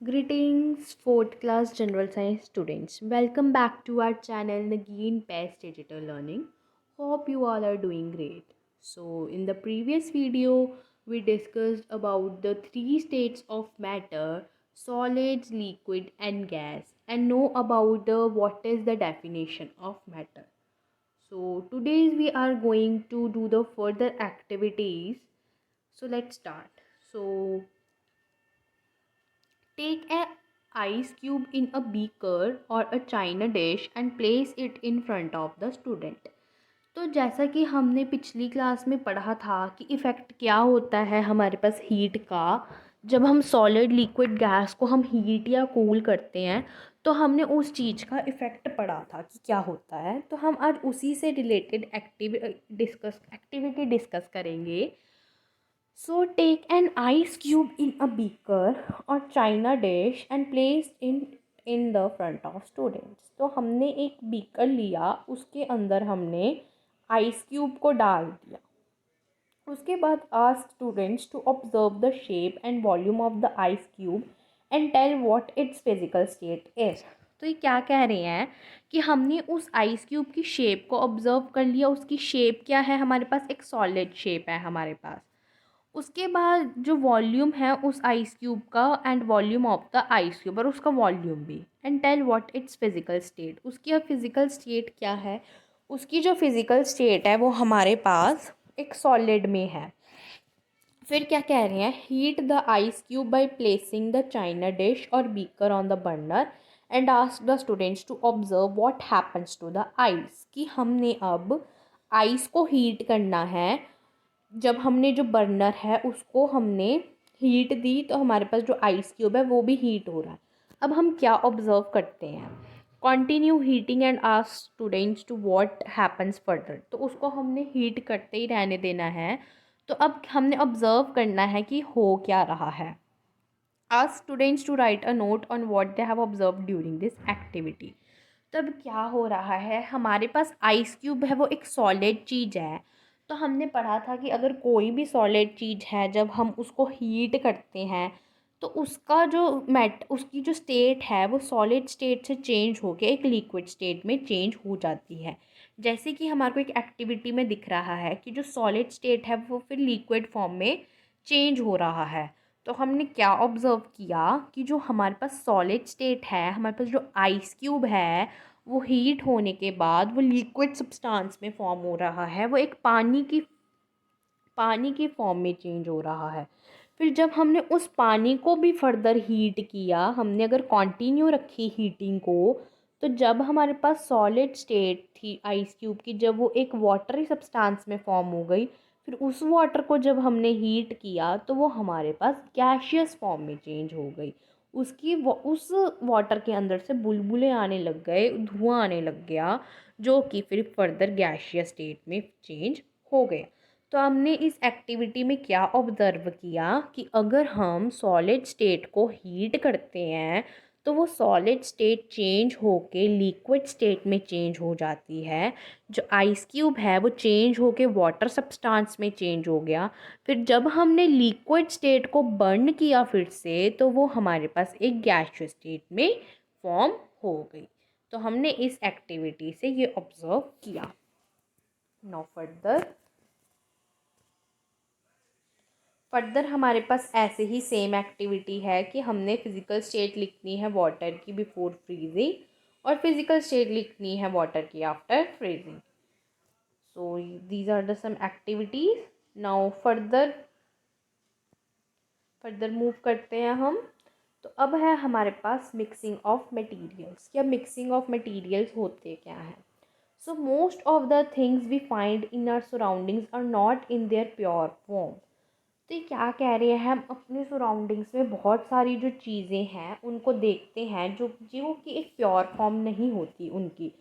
Greetings, 4th class general science students. Welcome back to our channel Nagin Pest Digital Learning. Hope you all are doing great. So, in the previous video, we discussed about the three states of matter: solids, liquid, and gas, and know about the what is the definition of matter. So, today we are going to do the further activities. So, let's start. So, take a ice cube in a beaker or a china dish and place it in front of the student. तो जैसा कि हमने पिछली class में पढ़ा था कि effect क्या होता है हमारे पास हीट का जब हम सॉलिड लिक्विड गैस को हम हीट या कूल करते हैं, तो हमने उस चीज़ का इफ़ेक्ट पढ़ा था कि क्या होता है। तो हम आज उसी से रिलेटेड एक्टिविटी डिस्कस करेंगे। So take an ice cube in a beaker or china dish and place in the front of students. तो हमने एक बीकर लिया, उसके अंदर हमने आइस क्यूब को डाल दिया। उसके बाद ask students to observe the shape and volume of the ice cube and tell what its physical state is. तो ये क्या कह रहे हैं कि हमने उस आइस क्यूब की शेप को ऑब्जर्व कर लिया। उसकी शेप क्या है, हमारे पास एक सॉलिड शेप है हमारे पास। उसके बाद जो वॉल्यूम है उस आइस क्यूब का and volume of the ice cube और उसका वॉल्यूम भी, and tell what its physical state. उसकी अब फिजिकल स्टेट क्या है, उसकी जो फिजिकल स्टेट है वो हमारे पास एक सॉलिड में है। फिर क्या कह रहे हैं, heat the ice cube by placing the china dish और beaker on the burner and ask the students to observe what happens to the ice. कि हमने अब आइस को हीट करना है। जब हमने जो बर्नर है उसको हमने हीट दी तो हमारे पास जो आइस क्यूब है वो भी हीट हो रहा है। अब हम क्या ऑब्जर्व करते हैं, continue heating and ask students to what happens further. तो उसको हमने हीट करते ही रहने देना है। तो अब हमने ऑब्जर्व करना है कि हो क्या रहा है। Ask students to write a note on what they have observe during this activity. तब क्या हो रहा है, हमारे पास आइस क्यूब है वो एक सॉलिड चीज़ है। तो हमने पढ़ा था कि अगर कोई भी सॉलिड चीज़ है जब हम उसको हीट करते हैं तो उसका जो उसकी जो स्टेट है वो सॉलिड स्टेट से चेंज होकर एक लिक्विड स्टेट में चेंज हो जाती है। जैसे कि हमारे को एक एक्टिविटी में दिख रहा है कि जो सॉलिड स्टेट है वो फिर लिक्विड फॉर्म में चेंज हो रहा है। तो हमने क्या ऑब्ज़र्व किया कि जो हमारे पास सॉलिड स्टेट है, हमारे पास जो आइस क्यूब है वो हीट होने के बाद वो लिक्विड सब्सटेंस में फॉर्म हो रहा है, वो एक पानी की फॉर्म में चेंज हो रहा है। फिर जब हमने उस पानी को भी फर्दर हीट किया, हमने अगर कंटिन्यू रखी हीटिंग को, तो जब हमारे पास सॉलिड स्टेट थी आइस क्यूब की, जब वो एक वाटरी सब्सटेंस में फॉर्म हो गई, फिर उस वाटर को जब हमने हीट किया तो वो हमारे पास गैशियस फॉर्म में चेंज हो गई। उस वाटर के अंदर से बुलबुले आने लग गए, धुआं आने लग गया, जो कि फिर फर्दर गैशियस स्टेट में चेंज हो गया। तो हमने इस एक्टिविटी में क्या ऑब्ज़र्व किया कि अगर हम सॉलिड स्टेट को हीट करते हैं तो वो सॉलिड स्टेट चेंज होके लिक्विड स्टेट में चेंज हो जाती है। जो आइस क्यूब है वो चेंज होके वाटर सब्सटेंस में चेंज हो गया। फिर जब हमने लिक्विड स्टेट को बर्न किया फिर से, तो वो हमारे पास एक गैसियस स्टेट में फॉर्म हो गई। तो हमने इस एक्टिविटी से ये ऑब्ज़र्व किया। नाउ फर्दर हमारे पास ऐसे ही सेम एक्टिविटी है कि हमने फिज़िकल स्टेट लिखनी है वाटर की बिफोर फ्रीजिंग और फिज़िकल स्टेट लिखनी है वाटर की after freezing. So these are the some activities. Now further move करते हैं हम। तो अब है हमारे पास मिक्सिंग ऑफ मटेरियल्स। क्या मिक्सिंग ऑफ मटेरियल्स होते क्या हैं? So most of the things we find in our surroundings are not in their pure form. तो ये क्या कह रहे हैं, हम अपने सराउंडिंग्स में बहुत सारी जो चीज़ें हैं उनको देखते हैं जो जो कि एक प्योर फॉर्म नहीं होती उनकी,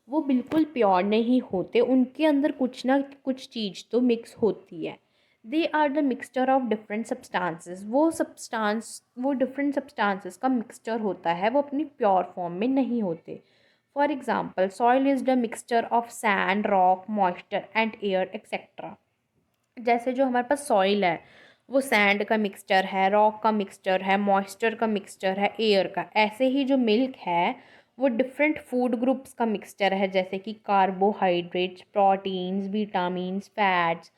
वो बिल्कुल प्योर नहीं होते, उनके अंदर कुछ ना कुछ चीज़ तो मिक्स होती है। They are the mixture of different substances. वो डिफरेंट सब्सटेंसेस का मिक्सचर होता है, वो अपनी प्योर फॉर्म में नहीं होते। For example, soil is the mixture of sand, rock, moisture and air etcetera. जैसे जो हमारे पास सॉइल है, वो सैंड का मिक्सचर है, रॉक का मिक्सचर है, मॉइस्चर का मिक्सचर है, एयर का। ऐसे ही जो मिल्क है वो डिफरेंट फूड ग्रुप्स का मिक्सचर है, जैसे कि carbohydrates, proteins, vitamins, fats.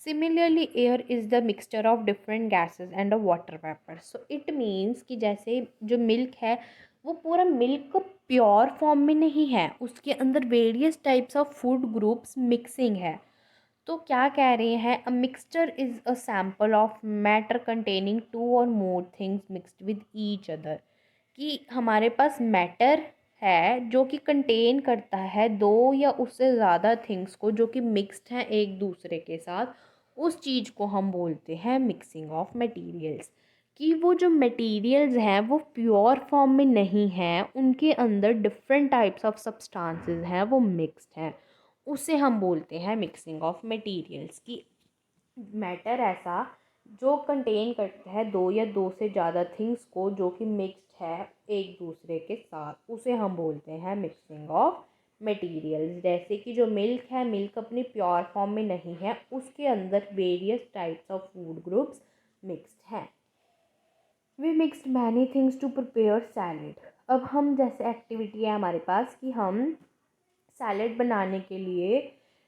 Similarly air is the mixture of different gases and a water vapour. So it means कि जैसे जो मिल्क है वो पूरा मिल्क प्योर फॉर्म में नहीं है, उसके अंदर various types of food groups mixing है। तो क्या कह रहे हैं, a mixture is a sample of matter containing two और more things mixed with each other. कि हमारे पास मैटर है जो कि कंटेन करता है दो या उससे ज़्यादा थिंग्स को जो कि मिक्स्ड हैं एक दूसरे के साथ। उस चीज़ को हम बोलते हैं मिक्सिंग ऑफ मटेरियल्स। कि वो जो मटेरियल्स हैं वो प्योर फॉर्म में नहीं हैं, उनके अंदर डिफरेंट टाइप्स ऑफ सब्सटेंसेस हैं, वो मिक्स्ड हैं। उसे हम बोलते हैं मिक्सिंग ऑफ मटेरियल्स। की मैटर ऐसा जो कंटेन करता है दो या दो से ज़्यादा थिंग्स को जो कि मिक्स्ड है एक दूसरे के साथ, उसे हम बोलते हैं मिक्सिंग ऑफ मटेरियल्स। जैसे कि जो मिल्क है, मिल्क अपनी प्योर फॉर्म में नहीं है, उसके अंदर various types of food groups mixed हैं। We mixed many things to prepare salad. अब हम जैसे एक्टिविटी है हमारे पास कि हम सैलेड बनाने के लिए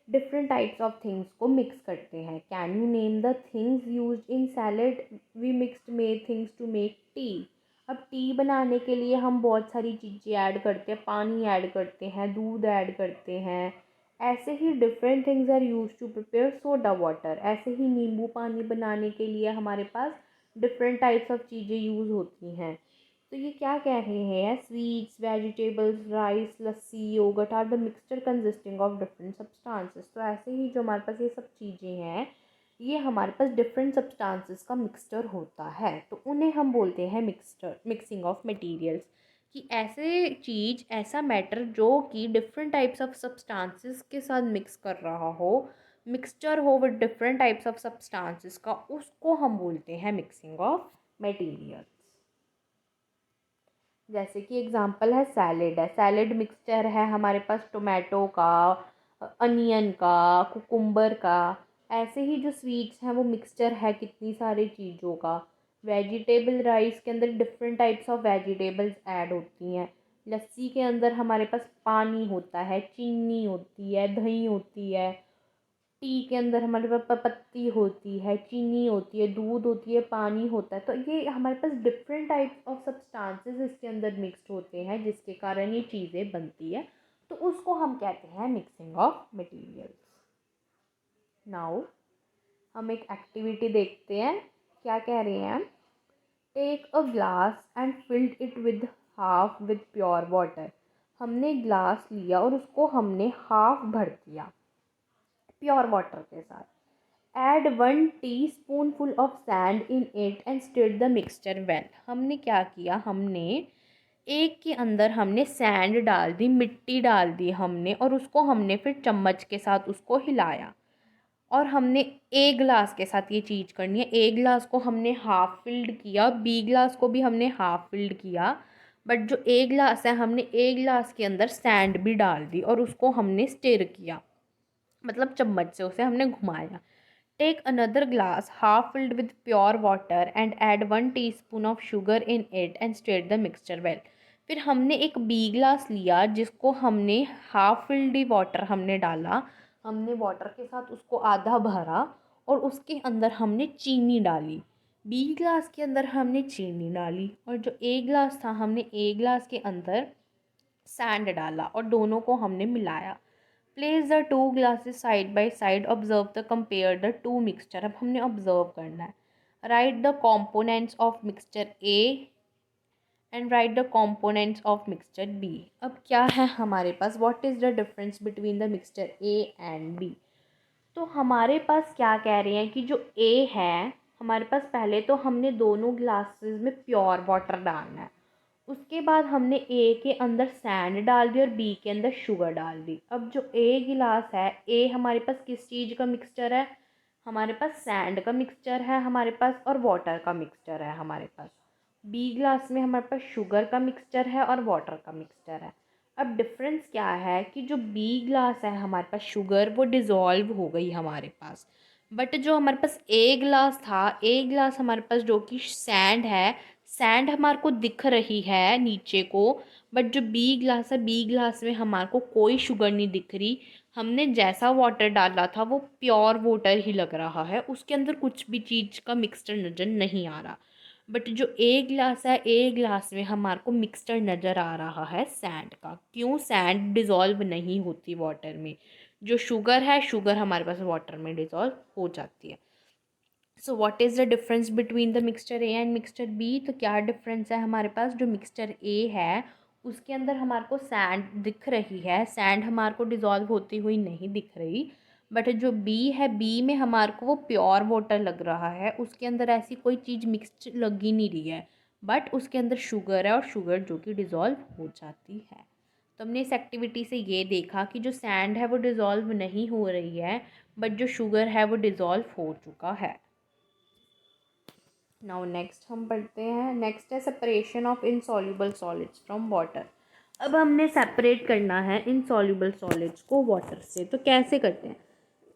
डिफरेंट टाइप्स ऑफ थिंग्स को मिक्स करते हैं। Can you name the things used in salad? We mixed made things to make tea. अब टी बनाने के लिए हम बहुत सारी चीज़ें ऐड करते हैं, पानी ऐड करते हैं, दूध ऐड करते हैं। ऐसे ही different things are use to prepare soda water. ऐसे ही नींबू पानी बनाने के लिए हमारे पास डिफरेंट टाइप्स ऑफ चीज़ें यूज़ होती हैं। तो ये क्या कह रहे हैं, sweets, vegetables, rice, lassi, yogurt are the mixture consisting of different substances. तो ऐसे ही जो हमारे पास ये सब चीज़ें हैं, ये हमारे पास डिफरेंट सब्सटेंसेस का मिक्सचर होता है, तो उन्हें हम बोलते हैं मिक्सचर, मिक्सिंग ऑफ मटेरियल्स। कि ऐसे चीज़, ऐसा मैटर जो कि डिफरेंट टाइप्स ऑफ सब्सटेंसेस के साथ मिक्स कर रहा हो, मिक्सचर हो with different types of substances का, उसको हम बोलते हैं मिक्सिंग ऑफ मटेरियल्स। जैसे कि एग्जांपल है सैलेड है, सैलेड मिक्सचर है हमारे पास टोमेटो का, अनियन का, कुकुम्बर का। ऐसे ही जो स्वीट्स हैं वो मिक्सचर है कितनी सारी चीज़ों का। वेजिटेबल राइस के अंदर different types of vegetables add होती हैं। लस्सी के अंदर हमारे पास पानी होता है, चीनी होती है, दही होती है। टी के अंदर हमारे पास पत्ती होती है, चीनी होती है, दूध होती है, पानी होता है। तो ये हमारे पास डिफरेंट टाइप्स ऑफ सब्सटेंसेस इसके अंदर मिक्स्ड होते हैं, जिसके कारण ये चीज़ें बनती है। तो उसको हम कहते हैं मिक्सिंग ऑफ मटेरियल्स। नाउ हम एक एक्टिविटी देखते हैं, क्या कह रहे हैं। Take a glass and filled it with half with pure water. हमने ग्लास लिया और उसको हमने हाफ भर दिया प्योर वाटर के साथ। Add 1 teaspoonful of sand in it and stir the mixture well. हमने क्या किया, हमने एक के अंदर हमने सैंड डाल दी, मिट्टी डाल दी हमने, और उसको हमने फिर चम्मच के साथ उसको हिलाया। और हमने ए ग्लास के साथ ये चीज़ करनी है। ए ग्लास को हमने हाफ फिल्ड किया, बी ग्लास को भी हमने हाफ फिल्ड किया। बट जो ए ग्लास है, हमने ए ग्लास के अंदर सैंड भी डाल दी और उसको हमने स्टिर किया, मतलब चम्मच से उसे हमने घुमाया। Take another glass half filled with pure water and add 1 teaspoon of sugar in it and state the mixture well. फिर हमने एक बी ग्लास लिया जिसको हमने हाफ फिल्ड वाटर हमने डाला, हमने वाटर के साथ उसको आधा भरा और उसके अंदर हमने चीनी डाली। बी ग्लास के अंदर हमने चीनी डाली और जो ए ग्लास था, हमने ए ग्लास के अंदर सैंड डाला और दोनों को हमने मिलाया। Place the two glasses side by side, observe the compare the two mixture. अब हमने ऑब्जर्व करना है। Write the components of mixture A and write the components of mixture B. अब क्या है हमारे पास, what is the difference between the mixture A and B. तो हमारे पास क्या कह रहे हैं कि जो ए है हमारे पास, पहले तो हमने दोनों ग्लासेस में प्योर वाटर डालना है, उसके बाद हमने ए के अंदर सैंड डाल दी और बी के अंदर शुगर डाल दी। अब जो ए गिलास है, ए हमारे पास किस चीज़ का मिक्सचर है, हमारे पास सैंड का मिक्सचर है हमारे पास, और वाटर का मिक्सचर है हमारे पास। बी ग्लास में हमारे पास शुगर का मिक्सचर है और वाटर का मिक्सचर है। अब डिफरेंस क्या है कि जो बी ग्लास है हमारे पास, शुगर वो डिज़ोल्व हो गई हमारे पास, बट जो हमारे पास ए ग्लास था, ए ग्लास हमारे पास जो कि सैंड है, सैंड हमारे को दिख रही है नीचे को, बट जो बी ग्लास है, बी ग्लास में हमारे को कोई शुगर नहीं दिख रही। हमने जैसा वाटर डाला था वो प्योर वाटर ही लग रहा है, उसके अंदर कुछ भी चीज़ का मिक्सचर नज़र नहीं आ रहा। बट जो ए ग्लास है, ए ग्लास में हमारे को मिक्सचर नज़र आ रहा है सैंड का। क्यों? सैंड डिज़ोल्व नहीं होती वाटर में, जो शुगर है, शुगर हमारे पास वाटर में डिज़ोल्व हो जाती है। So what is the difference between the mixture A and mixture B? तो क्या डिफरेंस है हमारे पास? जो मिक्सचर ए है उसके अंदर हमारे को सैंड दिख रही है, सैंड हमारे को डिज़ोल्व होती हुई नहीं दिख रही। बट जो बी है, बी में हमारे को वो प्योर वाटर लग रहा है, उसके अंदर ऐसी कोई चीज़ मिक्स लग ही नहीं रही है, बट उसके अंदर शुगर है और शुगर जो कि डिज़ोल्व हो जाती है। तो हमने इस एक्टिविटी से ये देखा कि जो सैंड है वो डिज़ोल्व नहीं हो रही है, बट जो शुगर है वो डिज़ोल्व हो चुका है। नाउ नेक्स्ट हम पढ़ते हैं, नेक्स्ट है separation of insoluble solids from water. अब हमने सेपरेट करना है इनसॉल्युबल सॉलिड्स को वाटर से। तो कैसे करते हैं?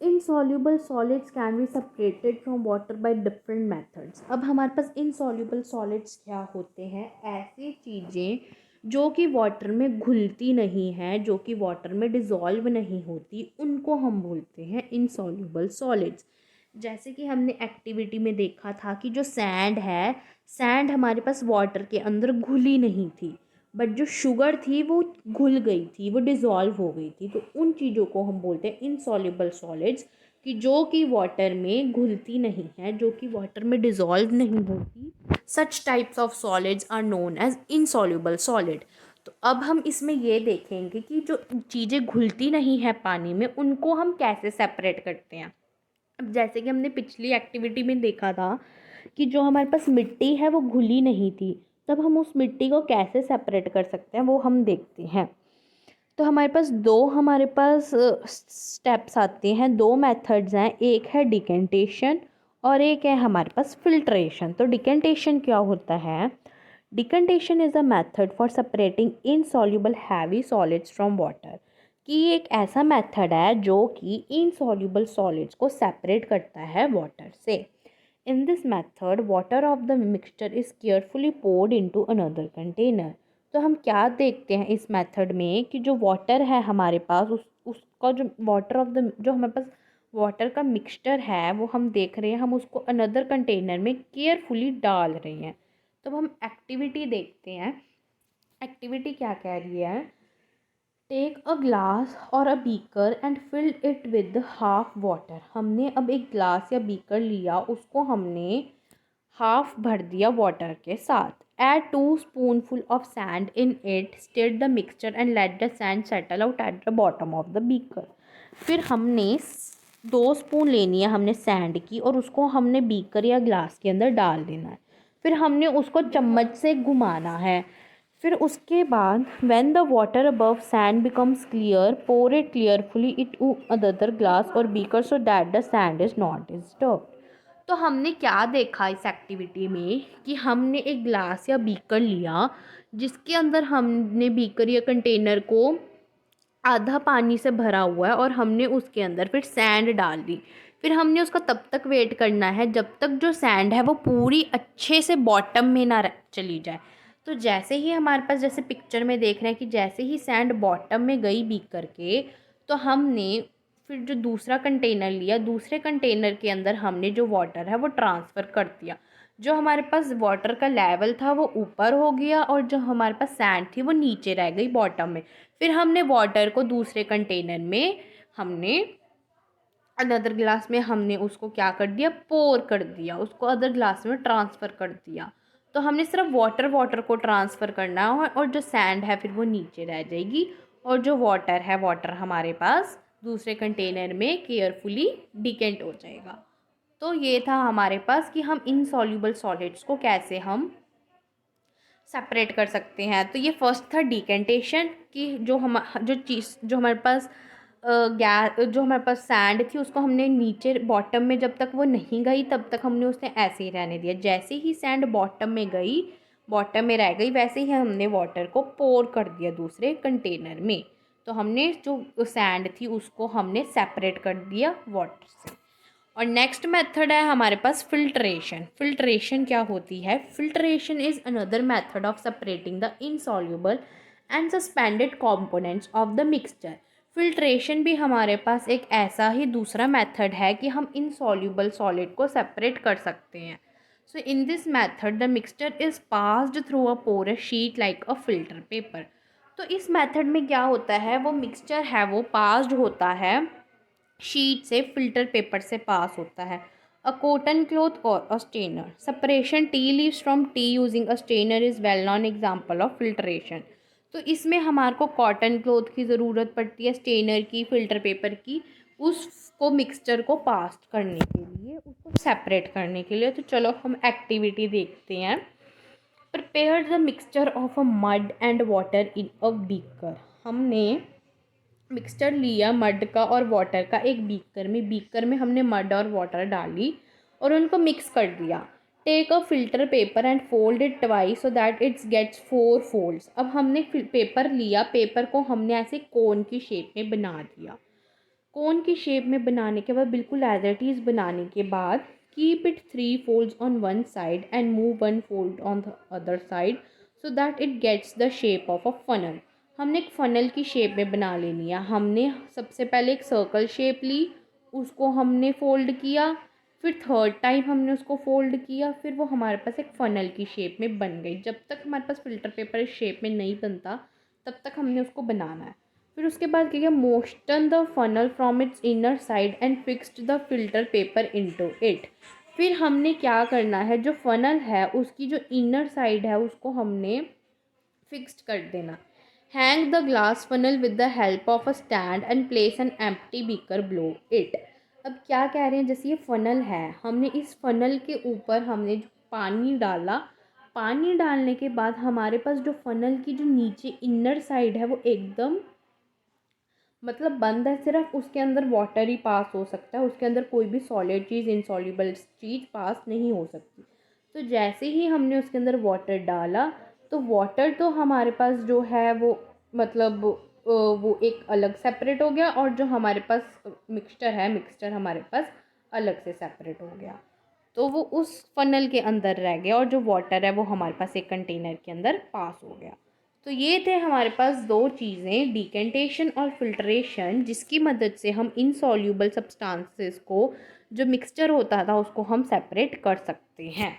Insoluble solids can be separated from water by different methods. अब हमारे पास इनसॉल्युबल सॉलिड्स क्या होते हैं? ऐसी चीज़ें जो कि वाटर में घुलती नहीं हैं, जो कि वाटर में डिज़ोल्व नहीं होती, उनको हम बोलते हैं इनसॉल्युबल सॉलिड्स। जैसे कि हमने एक्टिविटी में देखा था कि जो सैंड है, सैंड हमारे पास वाटर के अंदर घुली नहीं थी, बट जो शुगर थी वो घुल गई थी, वो डिज़ोल्व हो गई थी। तो उन चीज़ों को हम बोलते हैं इनसॉल्युबल सॉलिड्स, कि जो कि वाटर में घुलती नहीं है, जो कि वाटर में डिज़ोल्व नहीं होती। Such types of solids are known as insoluble solid. तो अब हम इसमें ये देखेंगे कि जो चीज़ें घुलती नहीं है पानी में, उनको हम कैसे सेपरेट करते हैं। अब जैसे कि हमने पिछली एक्टिविटी में देखा था कि जो हमारे पास मिट्टी है वो घुली नहीं थी, तब हम उस मिट्टी को कैसे सेपरेट कर सकते हैं वो हम देखते हैं। तो हमारे पास स्टेप्स आते हैं, दो मेथड्स हैं, एक है डिकेंटेशन और एक है हमारे पास फिल्ट्रेशन। तो डिकेंटेशन क्या होता है? Decantation is a method for separating insoluble heavy solids from water. कि ये एक ऐसा मेथड है जो कि इनसॉल्युबल सॉलिड्स को सेपरेट करता है वाटर से। In this method water of the mixture is carefully poured into another container. तो हम क्या देखते हैं इस मेथड में कि जो वाटर है हमारे पास, उसका जो वाटर ऑफ द जो हमारे पास वाटर का मिक्सचर है वो हम देख रहे हैं, हम उसको अनदर कंटेनर में केयरफुली डाल रहे हैं। तो अब हम एक्टिविटी देखते हैं। एक्टिविटी क्या कह रही है? टेक अ ग्लास और a beaker and fill it with half water. हमने अब एक ग्लास या बीकर लिया, उसको हमने हाफ भर दिया वाटर के साथ। Add 2 spoonful of sand in it, stir the mixture and let the sand settle out at the bottom of the beaker. फिर हमने 2 स्पून लेनी है हमने सैंड की, और उसको हमने बीकर या ग्लास के अंदर डाल देना है। फिर हमने उसको चम्मच से घुमाना है। फिर उसके बाद when the water above sand becomes clear, pour it carefully it to other glass और beaker so that the sand is not disturb. तो हमने क्या देखा इस एक्टिविटी में कि हमने एक ग्लास या बीकर लिया, जिसके अंदर हमने बीकर या कंटेनर को आधा पानी से भरा हुआ है, और हमने उसके अंदर फिर सैंड डाल दी। फिर हमने उसका तब तक वेट करना है जब तक जो सैंड है वो पूरी अच्छे से बॉटम में ना चली जाए। तो जैसे ही हमारे पास, जैसे पिक्चर में देख रहे हैं कि जैसे ही सैंड बॉटम में गई बीकर के, तो हमने फिर जो दूसरा कंटेनर लिया, दूसरे कंटेनर के अंदर हमने जो वाटर है वो ट्रांसफ़र कर दिया। जो हमारे पास वाटर का लेवल था वो ऊपर हो गया, और जो हमारे पास सैंड थी वो नीचे रह गई बॉटम में। फिर हमने वाटर को दूसरे कंटेनर में हमने अदर ग्लास में हमने उसको क्या कर दिया, पोर कर दिया, उसको अदर ग्लास में ट्रांसफ़र कर दिया। तो हमने सिर्फ वाटर को ट्रांसफ़र करना है, और जो सैंड है फिर वो नीचे रह जाएगी, और जो वाटर है, वाटर हमारे पास दूसरे कंटेनर में केयरफुली डिकेंट हो जाएगा। तो ये था हमारे पास कि हम इनसॉल्युबल सॉलिड्स को कैसे हम सेपरेट कर सकते हैं। तो ये फर्स्ट था डिकेंटेशन, कि जो चीज़ जो हमारे पास गैस, जो हमारे पास सैंड थी उसको हमने नीचे बॉटम में जब तक वो नहीं गई तब तक हमने उसे ऐसे ही रहने दिया। जैसे ही सैंड बॉटम में गई, बॉटम में रह गई, वैसे ही हमने वाटर को पोर कर दिया दूसरे कंटेनर में। तो हमने जो सैंड थी उसको हमने सेपरेट कर दिया वाटर से। और नेक्स्ट मेथड है हमारे पास फिल्ट्रेशन। फिल्ट्रेशन क्या होती है? Filtration is another method of separating the insoluble and suspended components of the mixture. Filtration भी हमारे पास एक ऐसा ही दूसरा मेथड है कि हम इनसॉल्युबल सॉलिड को सेपरेट कर सकते हैं। So in this method the mixture is passed through a porous sheet like a filter paper. तो इस मेथड में क्या होता है, वो मिक्सचर है वो पास्ड होता है शीट से, फिल्टर पेपर से पास होता है। अ कॉटन क्लॉथ और a strainer. Separation tea leaves from tea using a strainer is well known example of filtration. तो इसमें हमारे को कॉटन क्लॉथ की ज़रूरत पड़ती है, स्टेनर की, फिल्टर पेपर की, उसको मिक्सचर को पास करने के लिए, उसको सेपरेट करने के लिए। तो चलो हम एक्टिविटी देखते हैं। Prepare the mixture of a mud and water in a beaker. हमने मिक्सचर लिया मड का और वाटर का एक बीकर में हमने मड और वाटर डाली और उनको मिक्स कर दिया। Take a filter paper and fold it twice so that its gets 4 folds. अब हमने पेपर लिया, पेपर को हमने ऐसे कोन की शेप में बना दिया। कोन की शेप में बनाने के बाद, बिल्कुल एज इट इज़ बनाने के बाद, keep it 3 folds on one side and move 1 fold on the other side so that it gets the shape of a funnel. हमने एक फ़नल की शेप में बना ले लिया। हमने सबसे पहले एक सर्कल शेप ली, उसको हमने फ़ोल्ड किया, फिर थर्ड टाइम हमने उसको फ़ोल्ड किया, फिर वो हमारे पास एक फ़नल की शेप में बन गई। जब तक हमारे पास फ़िल्टर पेपर इस शेप में नहीं बनता तब तक हमने उसको बनाना है। फिर उसके बाद क्या किया, motion the funnel from its inner side and fixed the filter paper into it. फिर हमने क्या करना है, जो फनल है उसकी जो इनर साइड है उसको हमने फिक्स्ड कर देना। Hang the glass funnel with the help of a stand and place an empty beaker blow it. अब क्या कह रहे हैं, जैसे ये फनल है, हमने इस फनल के ऊपर हमने जो पानी डाला, पानी डालने के बाद हमारे पास जो फनल की जो नीचे इनर साइड है वो एकदम मतलब बंद है, सिर्फ उसके अंदर वाटर ही पास हो सकता है, उसके अंदर कोई भी सॉलिड चीज़, इनसॉल्युबल चीज़ पास नहीं हो सकती। तो जैसे ही हमने उसके अंदर वाटर डाला तो वाटर तो हमारे पास जो है वो मतलब वो एक अलग सेपरेट हो गया, और जो हमारे पास मिक्सचर है, मिक्सचर हमारे पास अलग से सेपरेट हो गया। तो वो उस फनल के अंदर रह गया और जो वाटर है वो हमारे पास एक कंटेनर के अंदर पास हो गया। तो ये थे हमारे पास दो चीज़ें, डिकेंटेशन और फिल्ट्रेशन, जिसकी मदद से हम इनसॉल्यूबल सब्सटेंसेस को, जो मिक्सचर होता था, उसको हम सेपरेट कर सकते हैं।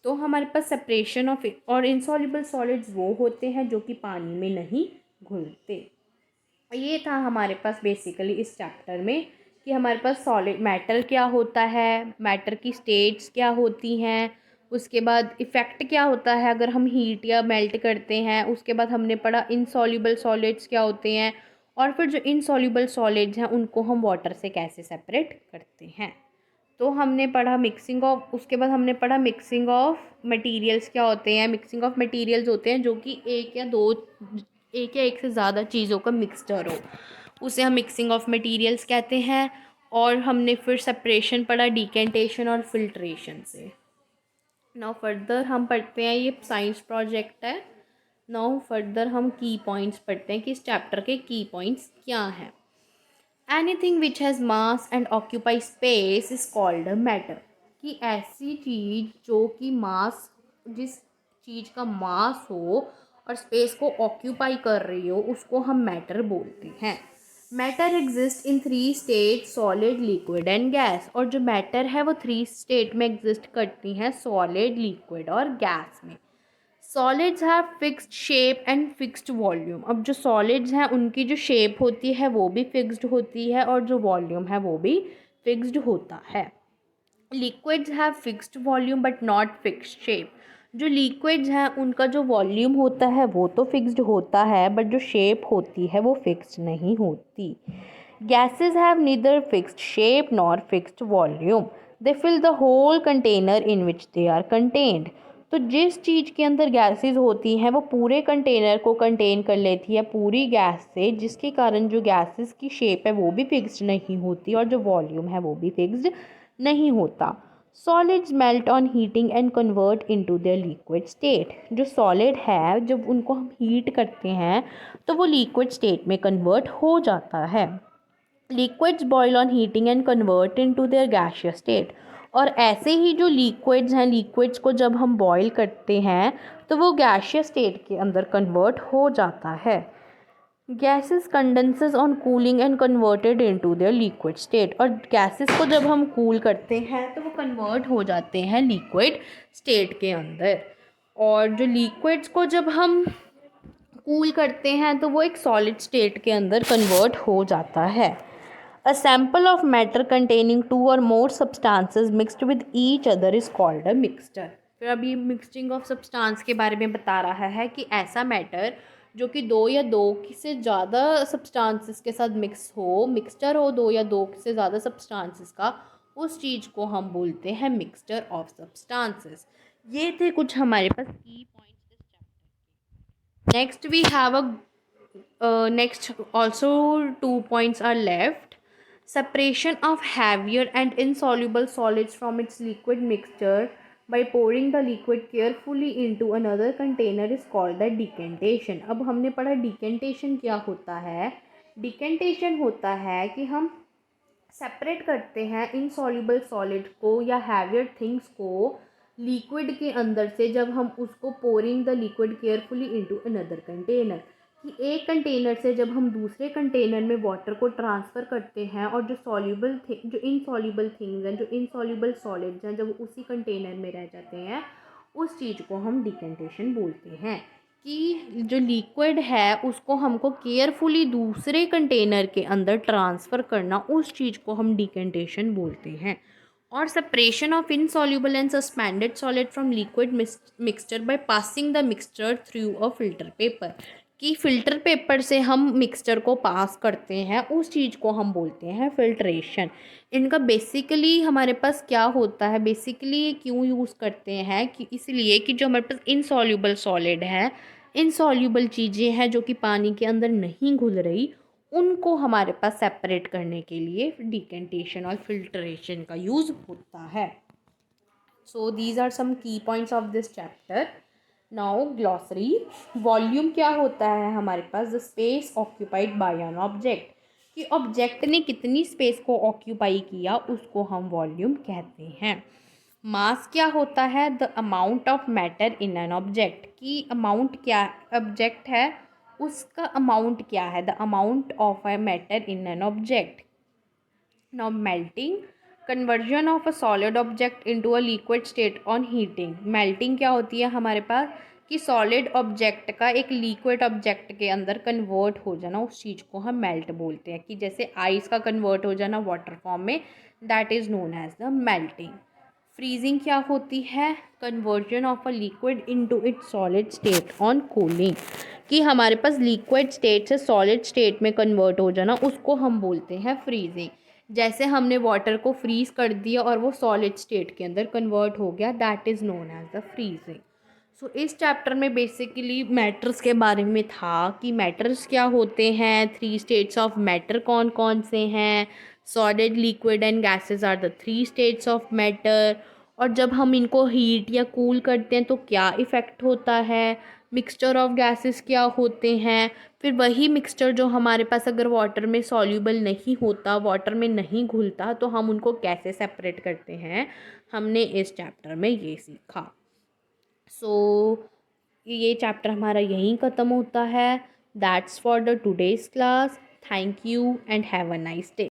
तो हमारे पास सेपरेशन ऑफ और इनसॉल्यूबल सॉलिड्स वो होते हैं जो कि पानी में नहीं घुलते। ये था हमारे पास बेसिकली इस चैप्टर में कि हमारे पास सॉलिड मैटर क्या होता है, मैटर की स्टेट्स क्या होती हैं, उसके बाद इफ़ेक्ट क्या होता है अगर हम हीट या मेल्ट करते हैं, उसके बाद हमने पढ़ा इनसॉल्युबल सॉलिड्स क्या होते हैं, और फिर जो इनसॉल्युबल सॉलिड्स हैं उनको हम वाटर से कैसे सेपरेट करते हैं। तो हमने पढ़ा मिक्सिंग ऑफ, उसके बाद हमने पढ़ा मिक्सिंग ऑफ मटेरियल्स क्या होते हैं। मिक्सिंग ऑफ मटेरियल्स होते हैं जो कि एक या एक से ज़्यादा चीज़ों का मिक्सचर हो, उसे हम मिक्सिंग ऑफ मटेरियल्स कहते हैं। और हमने फिर सेपरेशन पढ़ा डिकेंटेशन और फिल्ट्रेशन से। नाउ फर्दर हम पढ़ते हैं, ये साइंस प्रोजेक्ट है। नाउ फर्दर हम की पॉइंट्स पढ़ते हैं कि इस चैप्टर के की पॉइंट्स क्या हैं। Anything which has mass and occupy space is called matter. कि ऐसी चीज़ जो कि मास, जिस चीज़ का मास हो और स्पेस को ऑक्यूपाई कर रही हो, उसको हम मैटर बोलते हैं। Matter exist in 3 state, solid, liquid and gas. और जो मैटर है वो 3 स्टेट में एग्जिस्ट करती हैं, सॉलिड, लिक्विड और गैस में। Solids have fixed shape and fixed volume. अब जो सॉलिड्स हैं उनकी जो शेप होती है वो भी फिक्स्ड होती है और जो वॉल्यूम है वो भी फिक्स्ड होता है। Liquids have fixed volume but not fixed shape. जो लिक्विड्स हैं उनका जो वॉल्यूम होता है वो तो फिक्स्ड होता है, बट जो शेप होती है वो फिक्स्ड नहीं होती। Gases have neither fixed shape nor fixed volume, they fill the whole container in which they are contained. तो जिस चीज़ के अंदर गैसेस होती हैं वो पूरे कंटेनर को कंटेन कर लेती है पूरी गैस से, जिसके कारण जो गैसेस की शेप है वो भी फिक्स्ड नहीं होती और जो वॉल्यूम है वो भी फिक्स्ड नहीं होता। Solids melt on heating and convert into there liquid state. जो सॉलिड है जब उनको हम हीट करते हैं तो वो लिक्विड स्टेट में कन्वर्ट हो जाता है। Liquids boil on heating and convert into their gaseous state. और ऐसे ही जो लिक्विड्स हैं, लिक्विड्स को जब हम बॉयल करते हैं तो वो गैसियस स्टेट के अंदर कन्वर्ट हो जाता है। Gases condenses on cooling and converted into their liquid state. और गैसेस को जब हम कूल करते हैं तो वो कन्वर्ट हो जाते हैं लिक्विड स्टेट के अंदर। और जो लिक्विड्स को जब हम कूल करते हैं तो वो एक सॉलिड स्टेट के अंदर कन्वर्ट हो जाता है। A sample of matter containing two और more substances mixed with each other is called a mixture. फिर अभी मिक्सचिंग ऑफ सब्सटेंस के बारे में बता रहा है कि ऐसा मैटर जो कि दो या दो से ज़्यादा सब्सटेंसेस के साथ मिक्स हो, मिक्सचर हो दो या दो से ज़्यादा सब्सटेंसेस का, उस चीज़ को हम बोलते हैं मिक्सचर ऑफ सब्सटेंसेस। ये थे कुछ हमारे पास की पॉइंट्स इस चैप्टर के। Next we have next also 2 points are left. Separation of heavier and insoluble solids from its liquid mixture by pouring the liquid carefully into another container is called the decantation. अब हमने पढ़ा decantation क्या होता है। decantation होता है कि हम सेपरेट करते हैं इनसॉल्युबल सॉलिड को या हैवियर थिंग्स को लिक्विड के अंदर से, जब हम उसको pouring the liquid carefully into another container, कि एक कंटेनर से जब हम दूसरे कंटेनर में वाटर को ट्रांसफ़र करते हैं और जो इनसॉल्युबल थिंग्स हैं, जो इनसॉल्युबल सॉलिड्स हैं, जब उसी कंटेनर में रह जाते हैं, उस चीज़ को हम डिकेंटेशन बोलते हैं। कि जो लिक्विड है उसको हमको केयरफुली दूसरे कंटेनर के अंदर ट्रांसफ़र करना, उस चीज़ को हम डिकेंटेशन बोलते हैं। और separation of insoluble and suspended solid from liquid mixture by passing the mixture through a filter paper. कि फ़िल्टर पेपर से हम मिक्सचर को पास करते हैं, उस चीज़ को हम बोलते हैं फ़िल्ट्रेशन। इनका बेसिकली हमारे पास क्या होता है, बेसिकली ये क्यों यूज़ करते हैं कि इसलिए कि जो हमारे पास इनसॉल्युबल सॉलिड है, इनसॉल्युबल चीज़ें हैं जो कि पानी के अंदर नहीं घुल रही, उनको हमारे पास सेपरेट करने के लिए डिकेंटेशन और फिल्ट्रेशन का यूज़ होता है। सो these are some key points of this chapter. Now glossary. Volume क्या होता है हमारे पास, the space occupied by an object, कि ऑब्जेक्ट ने कितनी स्पेस को ऑक्यूपाई किया उसको हम वॉल्यूम कहते हैं। मास क्या होता है, the amount of matter in an object, की अमाउंट क्या ऑब्जेक्ट है उसका अमाउंट क्या है, the amount of a matter in an object. Now melting, conversion of a solid object into a liquid state on heating. Melting क्या होती है हमारे पास, कि सॉलिड ऑब्जेक्ट का एक लिक्विड ऑब्जेक्ट के अंदर कन्वर्ट हो जाना, उस चीज़ को हम मेल्ट बोलते हैं। कि जैसे आइस का कन्वर्ट हो जाना वाटर फॉर्म में, that is known as the melting. Freezing क्या होती है, conversion of a liquid into its solid state on cooling. कि हमारे पास लिक्विड स्टेट से सॉलिड स्टेट में कन्वर्ट हो जाना, उसको हम बोलते हैं फ्रीजिंग। जैसे हमने वाटर को फ्रीज़ कर दिया और वो सॉलिड स्टेट के अंदर कन्वर्ट हो गया, that is known as the freezing. So इस चैप्टर में बेसिकली मैटर्स के बारे में था कि मैटर्स क्या होते हैं, 3 स्टेट्स ऑफ मैटर कौन कौन से हैं, solid liquid and gases are the 3 states of matter. और जब हम इनको हीट या कूल करते हैं तो क्या इफ़ेक्ट होता है, मिक्सचर ऑफ गैसेस क्या होते हैं। फिर वही मिक्सचर जो हमारे पास अगर वाटर में सॉल्यूबल नहीं होता, वाटर में नहीं घुलता, तो हम उनको कैसे सेपरेट करते हैं, हमने इस चैप्टर में ये सीखा। सो ये चैप्टर हमारा यहीं ख़त्म होता है। That's for the today's class. Thank you and have a nice day.